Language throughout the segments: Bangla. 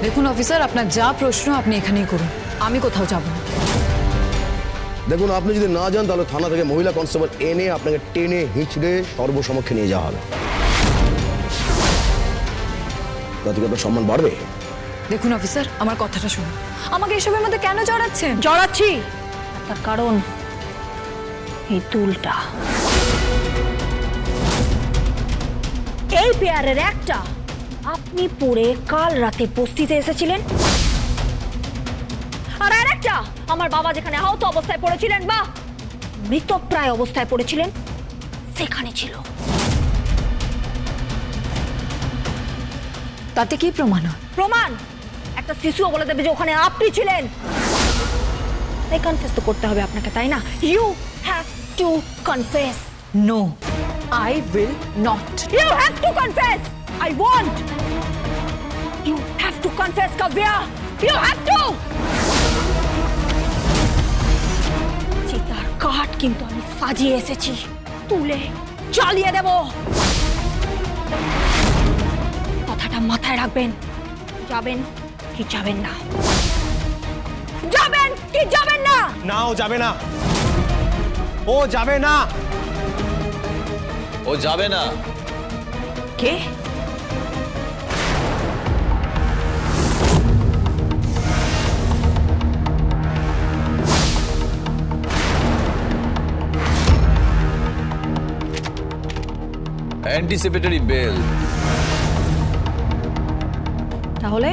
দেখুন অফিসার, আপনার যা প্রশ্ন আপনি এখানেই করুন, আমি কোথাও যাব না। দেখুন, আপনি যদি না যান তাহলে থানা থেকে মহিলা কনস্টেবল এনে আপনাকে টেনে হিঁচড়ে সর্বসমক্ষে নিয়ে যাওয়া হবে। তাতে কি আপনার সম্মান বাড়বে? দেখুন অফিসার, আমার কথাটা শুনুন। আমাকে এসবের মধ্যে কেন জড়াচ্ছেন? জড়াচ্ছি তার কারণ এই দুলটা, এই পেয়ারের একটা আপনি পরে কাল রাতে বস্তিতে এসেছিলেন, আর আরেকটা আমার বাবা যেখানে আহত অবস্থায় পড়েছিলেন বা মৃতপ্রায় অবস্থায় পড়েছিলেন সেখানে ছিল। তাতে কি প্রমাণ? প্রমাণ একটা শিশুও বলে দেবে যে ওখানে আপনি ছিলেন। তাই কনফেস তো করতে হবে আপনাকে, তাই না? You have to confess. No, I will not. You have to confess. I want. You have to confess, Kavya. You have to. চিতার কাঠ কিন্তু আমি সাজিয়ে এসেছি, তুলে চালিয়ে দেব। কথাটা মাথায় রাখবেন। যাবেন কি যাবেন না? যাবেন কি যাবেন না? না, ও যাবে না, ও যাবে না। ও যাবে না। কে? Anticipatory bail. তাহলে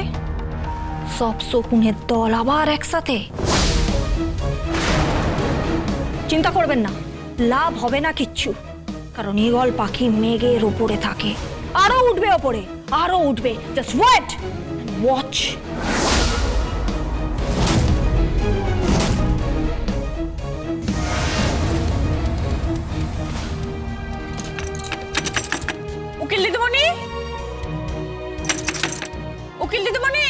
সব শকুনের দল আবার একসাথে? চিন্তা করবেন না, লাভ হবে না কিচ্ছু, কারণ ঈগল পাখি মেঘের উপরে থাকে, আরো উঠবে ওপরে, আরো উঠবে। Just wait and watch. উকিল দিদিমণি, উকিল দিদিমণি,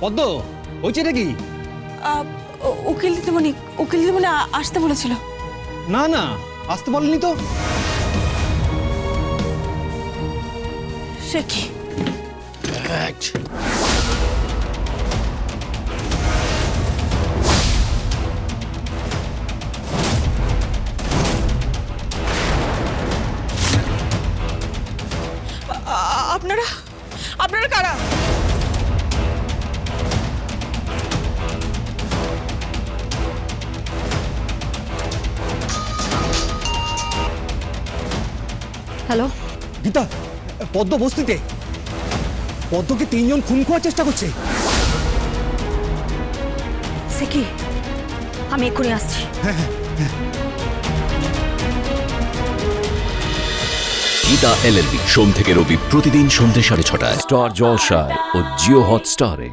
পদ্ম হয়েছে নাকি? উকিল দিদিমণি, উকিল দিদিমণি আসতে বলেছিল। না না, আসতে বলেনি তো। সে কি? আপনারা আপনারা কারা? হ্যালো, গীতা, পদ্ম বস্তিতে। পদ্মকে 3 জন খুন করার চেষ্টা করছে। সে কি? আমি এক্ষুনি আসছি। গীতা LLB সোম থেকে রবি প্রতিদিন সন্ধ্যে 6:30টায় স্টার জলসায় ও জিও হটস্টারে।